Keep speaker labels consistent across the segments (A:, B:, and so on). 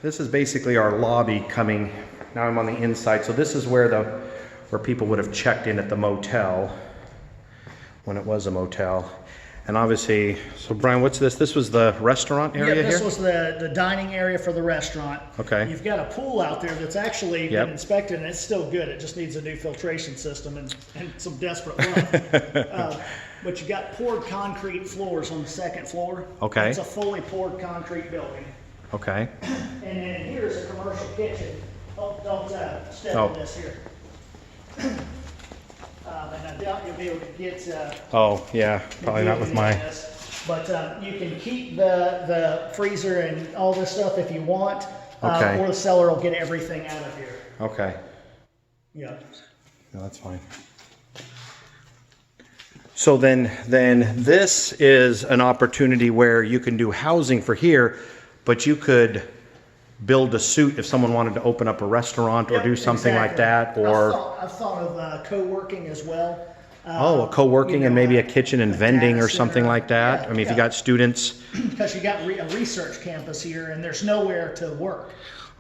A: this is basically our lobby coming. Now I'm on the inside, so this is where people would have checked in at the motel when it was a motel. And obviously, so Brian, what's this? This was the restaurant area here?
B: Yeah, this was the dining area for the restaurant.
A: Okay.
B: You've got a pool out there that's actually been inspected, and it's still good. It just needs a new filtration system and some desperate love. But you got poured concrete floors on the second floor.
A: Okay.
B: It's a fully poured concrete building.
A: Okay.
B: And then here's a commercial kitchen. Don't step in this here. And I doubt you'll be able to get.
A: Oh yeah, probably not with my.
B: But you can keep the freezer and all this stuff if you want,
A: Okay.
B: or the seller will get everything out of here.
A: Okay.
B: Yeah.
A: No, that's fine. So then this is an opportunity where you can do housing for here, but you could build a suite if someone wanted to open up a restaurant or do something like that, or
B: I've thought of co-working as well.
A: a co-working and maybe a kitchen and vending or something like that.
B: Yeah,
A: I mean, if you got students.
B: Because you got a research campus here, and there's nowhere to work.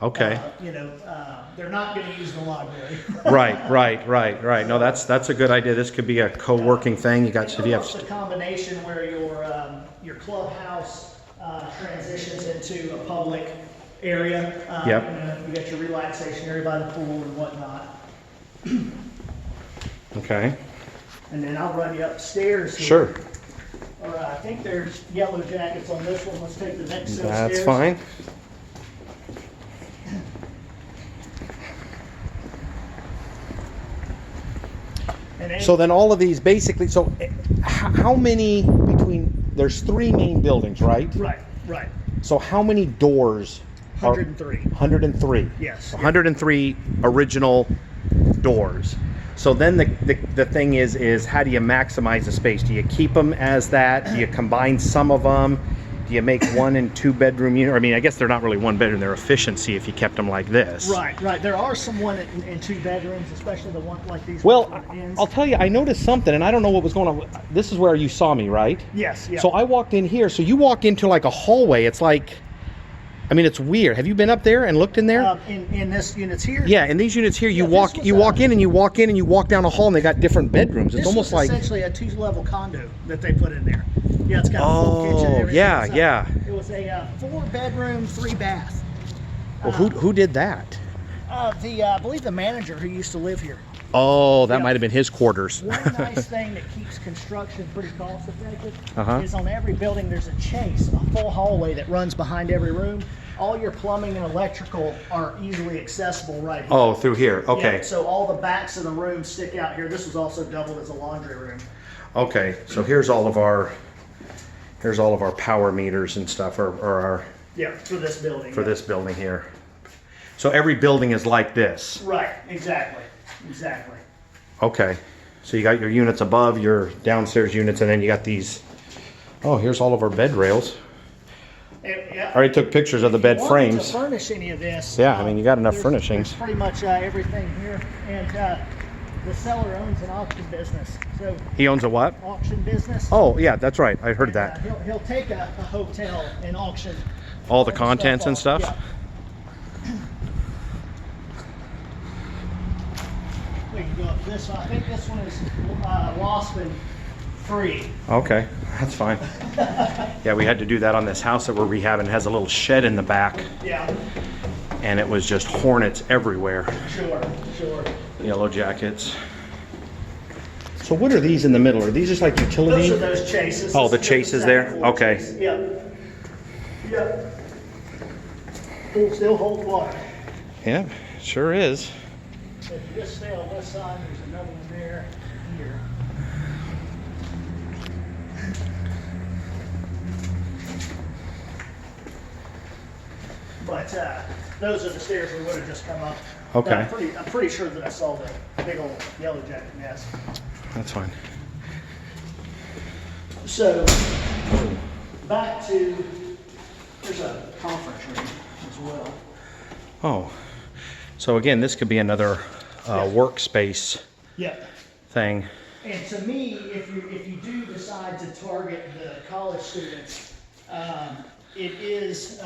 A: Okay.
B: They're not going to use the library.
A: Right. No, that's a good idea. This could be a co-working thing. You got if you have
B: a combination where your clubhouse transitions into a public area.
A: Yep.
B: You got your relaxation area by the pool and whatnot.
A: Okay.
B: And then I'll run you upstairs here.
A: Sure.
B: All right, I think there's yellow jackets on this one. Let's take the next set of
A: That's
B: stairs.
A: fine. So then all of these basically, so how many there's 3 main buildings, right?
B: Right.
A: So how many doors?
B: 103.
A: 103.
B: Yes.
A: 103 original doors. So then the thing is how do you maximize the space? Do you keep them as that? Do you combine some of them? Do you make 1 and 2 bedroom unit? I mean, I guess they're not really 1 bedroom. They're efficiency if you kept them like this.
B: Right. There are some 1 and 2 bedrooms, especially the one like these.
A: Well, I'll tell you, I noticed something, and I don't know what was going on. This is where you saw me, right?
B: Yes. Yeah.
A: So I walked in here. So you walk into like a hallway. It's like, I mean, it's weird. Have you been up there and looked in there?
B: In this units here?
A: Yeah, in these units here, you walk in and you walk down a hall, and they got different bedrooms. It's almost like
B: essentially a 2-level condo that they put in there. Yeah, it's got a full kitchen and everything.
A: Yeah.
B: It was a 4-bedroom, 3-bath.
A: Well, who did that?
B: I believe the manager who used to live here.
A: Oh, that might have been his quarters.
B: One nice thing that keeps construction pretty cost effective
A: Uh-huh.
B: is on every building there's a chase, a full hallway that runs behind every room. All your plumbing and electrical are easily accessible right here.
A: Oh, through here. Okay.
B: Yeah, so all the backs of the rooms stick out here. This was also doubled as a laundry room.
A: Okay. So here's all of our power meters and stuff, or our
B: for this building.
A: this building here. So every building is like this.
B: Right. Exactly.
A: Okay. So you got your units above, your downstairs units, and then you got these. Oh, here's all of our bed rails.
B: Yeah.
A: I already took pictures of the bed frames.
B: To furnish any of this?
A: Yeah, I mean, you got enough furnishings.
B: There's pretty much everything here, and the seller owns an auction business. So
A: He owns a what?
B: auction business.
A: Oh, yeah, that's right. I heard that.
B: He'll take a hotel and auction
A: All the contents and stuff?
B: Yeah. We can go up this one. I think this one is Waspen free.
A: Okay, that's fine. Yeah, we had to do that on this house that we're rehabbing. It has a little shed in the back,
B: Yeah,
A: and it was just hornets everywhere.
B: sure.
A: Yellow jackets. So what are these in the middle? Are these just like utility?
B: Those are those chases.
A: Oh, the
B: This is
A: chases
B: second
A: there?
B: floor
A: Okay.
B: chase. Yep. Pool still holds water.
A: Yeah, sure is.
B: If you just stay on this side, there's another one there, here. But those are the stairs we would have just come up.
A: Okay.
B: I'm pretty sure that I saw the big old yellow jacket nest.
A: That's fine.
B: So, back to, there's a conference room as well.
A: Oh, so again, this could be another workspace
B: Yep.
A: thing.
B: And to me, if you do decide to target the college students, it is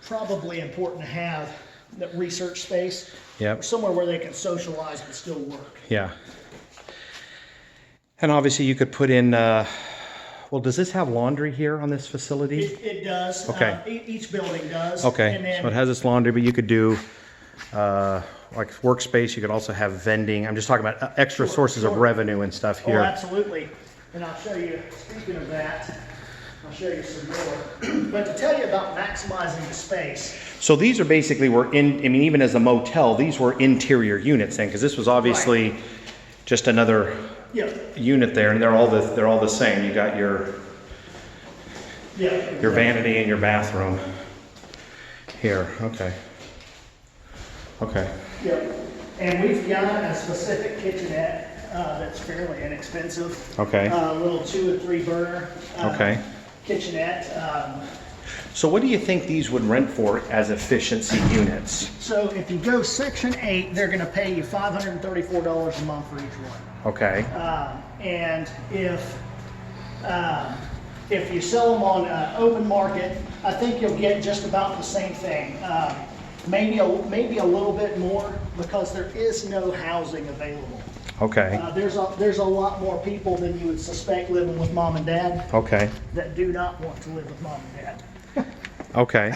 B: probably important to have that research space.
A: Yep.
B: Somewhere where they can socialize but still work.
A: Yeah. And obviously you could put in, well, does this have laundry here on this facility?
B: It does.
A: Okay.
B: Each building does.
A: Okay,
B: And then,
A: so it has its laundry, but you could do like workspace. You could also have vending. I'm just talking about extra sources of revenue and stuff
B: oh,
A: here.
B: absolutely. And I'll show you, speaking of that, I'll show you some more. But to tell you about maximizing the space.
A: So these are basically I mean, even as a motel, these were interior units then, because this was obviously just another unit there, and they're all the same. You got your vanity and your bathroom here. Okay. Okay.
B: Yep. And we've got a specific kitchenette that's fairly inexpensive.
A: Okay.
B: A little 2 or 3 burner.
A: Okay.
B: Kitchenette.
A: So what do you think these would rent for as efficiency units?
B: So if you go Section 8, they're going to pay you $534 a month for each one.
A: Okay.
B: And if you sell them on open market, I think you'll get just about the same thing. Maybe a little bit more because there is no housing available.
A: Okay.
B: There's a lot more people than you would suspect living with mom and dad.
A: Okay.
B: That do not want to live with mom and dad.
A: Okay.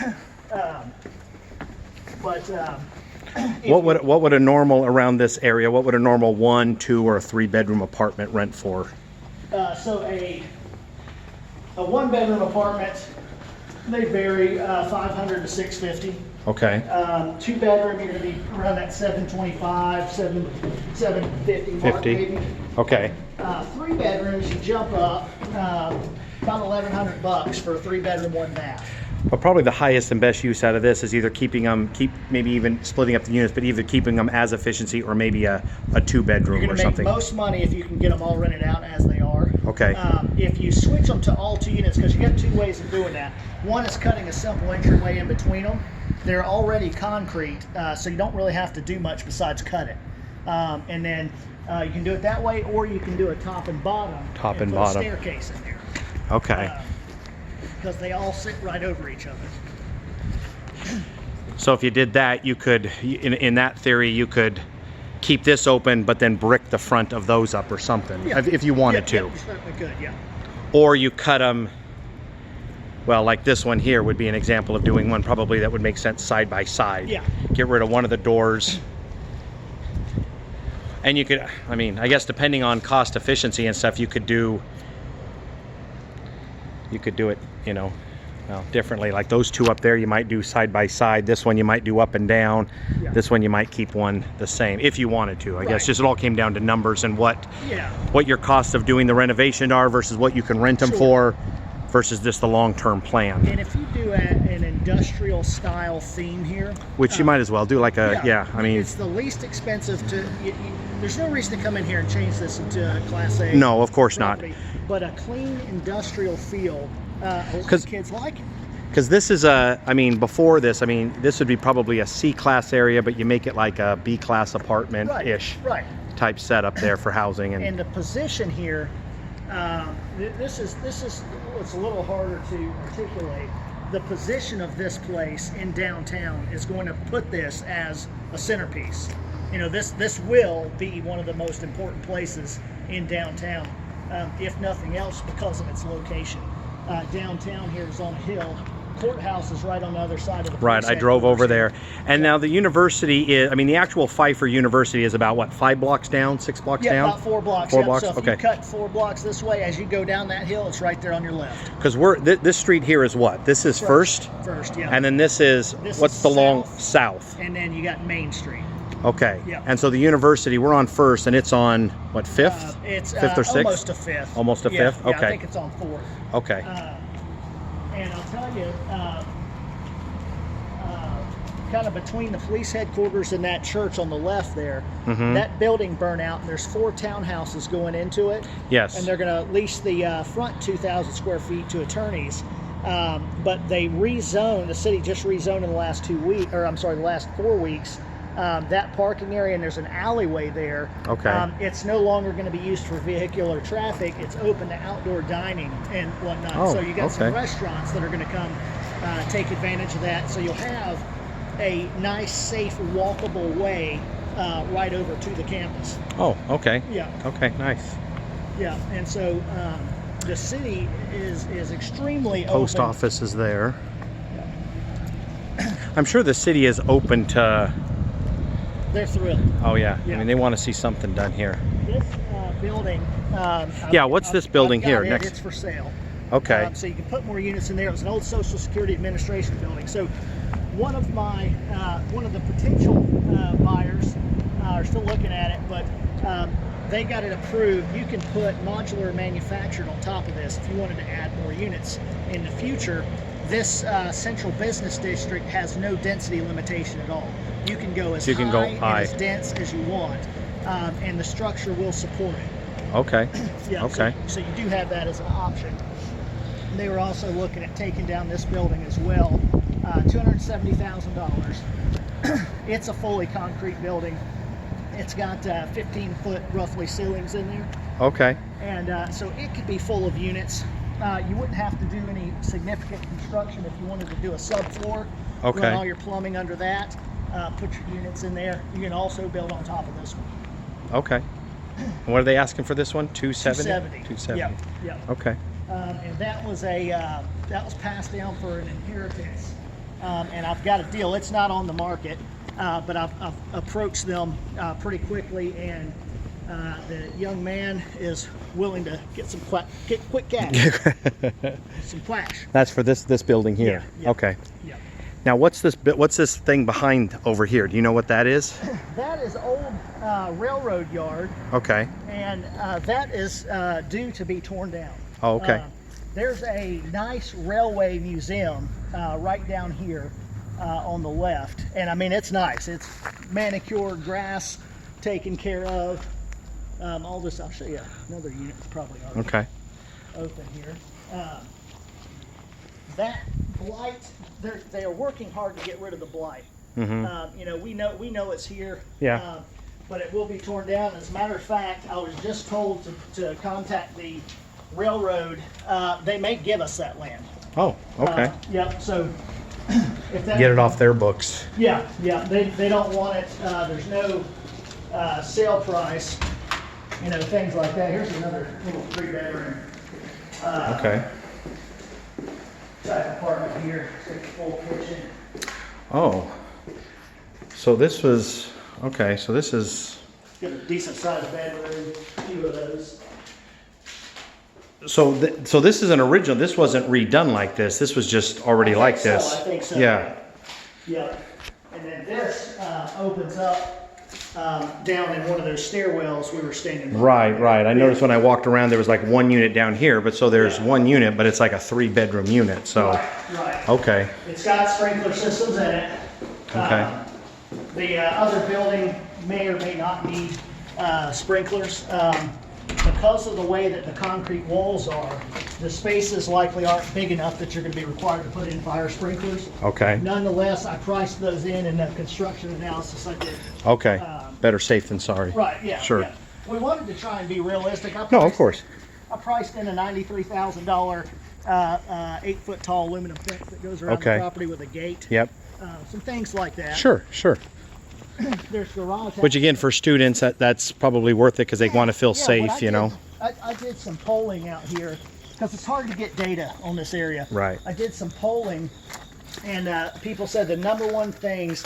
B: But
A: what would a normal around this area? What would a normal 1, 2, or a 3-bedroom apartment rent for?
B: So a 1-bedroom apartment, they vary 500 to 650.
A: Okay.
B: 2-bedroom, you're going to be around that 725, 750 mark
A: 50.
B: maybe.
A: Okay.
B: 3 bedrooms, you jump up about $1,100 for a 3-bedroom, 1 bath.
A: But probably the highest and best use out of this is either maybe even splitting up the units, but either keeping them as efficiency or maybe a 2-bedroom
B: You're
A: or
B: going to make
A: something.
B: most money if you can get them all rented out as they are.
A: Okay.
B: If you switch them to all 2 units, because you got 2 ways of doing that. One is cutting a simple entryway in between them. They're already concrete, so you don't really have to do much besides cut it. And then you can do it that way, or you can do a top and bottom.
A: Top and
B: put
A: bottom.
B: A staircase in there.
A: Okay.
B: Because they all sit right over each other.
A: So if you did that, you could, in that theory, you could keep this open, but then brick the front of those up or something, if you wanted to.
B: Yeah, you certainly could, yeah.
A: Or you cut them, well, like this one here would be an example of doing one probably that would make sense side by side.
B: Yeah.
A: Get rid of one of the doors. And you could, I mean, I guess depending on cost efficiency and stuff, you could do it, you know, well, differently. Like those 2 up there, you might do side by side. This one you might do up and down.
B: Yeah.
A: This one you might keep one the same if you wanted to. I guess just it all came down to numbers and what your cost of doing the renovation are versus what you can rent them for versus just the long-term plan.
B: And if you do an industrial style theme here,
A: Which you might as well do like a, I mean,
B: it's the least expensive to, there's no reason to come in here and change this into a Class A.
A: No, of course not.
B: property. But a clean industrial feel, because kids like it.
A: Because this is I mean, before this, I mean, this would be probably a C-class area, but you make it like a B-class apartment-ish
B: Right.
A: type setup there for housing.
B: And the position here, this is it's a little harder to articulate. The position of this place in downtown is going to put this as a centerpiece. You know, this will be one of the most important places in downtown, if nothing else, because of its location. Downtown here is on a hill. Courthouse is right on the other side of the
A: Right, I drove over there. And now the university is, I mean, the actual Pfeiffer University is about, what, 5 blocks down, 6 blocks down?
B: Yeah, about 4 blocks.
A: 4 blocks,
B: So if you cut 4 blocks this way, as you go down that hill, it's right there on your left.
A: Because this street here is what? This is First?
B: First, yeah.
A: And then this is, what's
B: is
A: the long,
B: south.
A: south?
B: And then you got Main Street.
A: Okay.
B: Yeah.
A: And so the university, we're on First, and it's on, what, 5th?
B: It's
A: 5th or 6th?
B: almost a 5th.
A: Almost a 5th?
B: Yeah,
A: Okay.
B: I think it's on 4th.
A: Okay.
B: And I'll tell you, kind of between the police headquarters and that church on the left there, that building burnt out, and there's 4 townhouses going into it.
A: Yes.
B: And they're going to lease the front 2,000 square feet to attorneys. But they rezoned, the city just rezoned in the last the last 4 weeks, that parking area, and there's an alleyway there.
A: Okay.
B: It's no longer going to be used for vehicular traffic. It's open to outdoor dining and whatnot.
A: Oh,
B: so you got some
A: okay.
B: restaurants that are going to come take advantage of that. So you'll have a nice, safe, walkable way right over to the campus.
A: Oh, okay.
B: Yeah.
A: Okay, nice.
B: Yeah, and so the city is extremely
A: Post
B: open.
A: office is there. I'm sure the city is open to.
B: They're thrilled.
A: Oh yeah.
B: Yeah.
A: I mean, they want to see something done here.
B: This building.
A: Yeah, what's this building
B: I've got
A: here
B: it.
A: next?
B: It's for sale.
A: Okay.
B: So you can put more units in there. It was an old Social Security Administration building. So one of the potential buyers are still looking at it, but they got it approved. You can put modular manufactured on top of this if you wanted to add more units in the future. This central business district has no density limitation at all. You can go as high and as dense as you want, and the structure will support it.
A: Okay.
B: Yeah,
A: Okay.
B: So you do have that as an option. They were also looking at taking down this building as well, $270,000. It's a fully concrete building. It's got 15-foot roughly ceilings in there,
A: Okay.
B: and so it could be full of units. You wouldn't have to do any significant construction if you wanted to do a subfloor.
A: Okay.
B: Run all your plumbing under that. Put your units in there. You can also build on top of this one.
A: Okay. And what are they asking for this one? 270? 270.
B: Yep. Yep.
A: Okay.
B: And that was passed down for an inheritance. And I've got a deal. It's not on the market, but I've approached them pretty quickly, and the young man is willing to get some quick cash, some cash.
A: That's for this building here.
B: Yeah, yeah.
A: Okay.
B: Yeah.
A: Now what's this thing behind over here? Do you know what that is?
B: That is old railroad yard,
A: Okay.
B: and that is due to be torn down.
A: Oh, okay.
B: There's a nice railway museum right down here on the left, and I mean it's nice. It's manicured, grass taken care of. All this, I'll show you another unit that's probably already
A: Okay.
B: open here. That blight, they are working hard to get rid of the blight.
A: Mm-hmm.
B: You know, we know it's here.
A: Yeah.
B: But it will be torn down. As a matter of fact, I was just told to contact the railroad. They may give us that land.
A: Oh, okay.
B: Yep. So if that,
A: Get it off their books.
B: Yeah, yeah. They don't want it. There's no sale price. You know, things like that. Here's another little 3-bedroom
A: Okay.
B: type apartment here. It's got a full kitchen.
A: Oh. So this was okay. So this is.
B: Got a decent sized bedroom. A few of those.
A: So this is an original. This wasn't redone like this. This was just already like this.
B: I think so.
A: Yeah.
B: Yeah. And then this opens up down in one of those stairwells we were standing on.
A: Right. I noticed when I walked around there was like one unit down here, but so there's one unit, but it's like a 3-bedroom unit. So
B: Right.
A: okay.
B: It's got sprinkler systems in it.
A: Okay.
B: The other building may or may not need sprinklers. Because of the way that the concrete walls are, the spaces likely aren't big enough that you're going to be required to put in fire sprinklers.
A: Okay.
B: Nonetheless, I priced those in the construction analysis I did.
A: Okay. Better safe than sorry.
B: Right, yeah.
A: Sure.
B: Yeah. We wanted to try and be realistic.
A: No, of course.
B: I priced in a $93,000 8-foot tall aluminum fence that goes around the property with a gate.
A: Yep.
B: Some things like that.
A: Sure.
B: There's garage.
A: Which again, for students, that's probably worth it because they want to feel
B: Yeah,
A: safe,
B: what I
A: you know.
B: did- I did some polling out here because it's hard to get data on this area.
A: Right.
B: I did some polling, and people said the number one things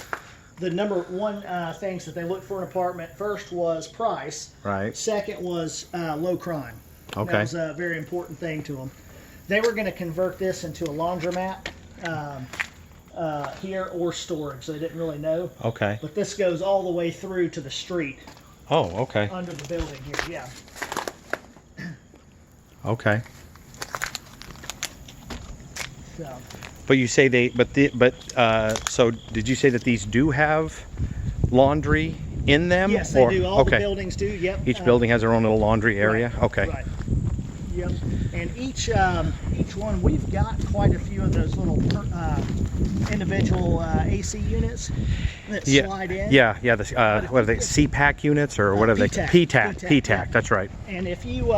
B: that they look for an apartment first was price.
A: Right.
B: Second was low crime.
A: Okay.
B: That was a very important thing to them. They were going to convert this into a laundromat here or storage. So they didn't really know.
A: Okay.
B: But this goes all the way through to the street
A: Oh, okay.
B: under the building here. Yeah.
A: Okay.
B: So.
A: But you say so did you say that these do have laundry in them?
B: Yes, they do. All the
A: okay.
B: buildings do. Yep.
A: Each building has their own little laundry area.
B: Right,
A: Okay.
B: Right. Yep. And each one, we've got quite a few of those little individual AC units that slide in.
A: Yeah. The what are they? CPAC units or what are they?
B: PTAC.
A: PTAC.
B: Yeah.
A: That's right.
B: And if you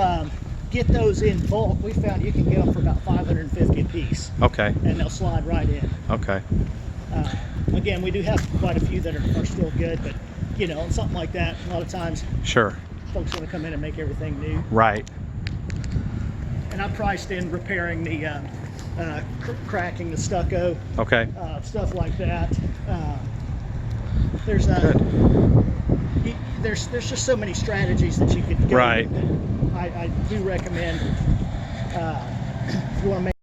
B: get those in bulk, we found you can get them for about $550 a piece,
A: Okay.
B: and they'll slide right in.
A: Okay.
B: Again, we do have quite a few that are still good, but you know, something like that, a lot of times
A: Sure.
B: folks want to come in and make everything new.
A: Right.
B: And I priced in repairing the cracking the stucco,
A: Okay.
B: stuff like that. There's there's just so many strategies that you could go
A: Right.
B: with. I do recommend if you want to make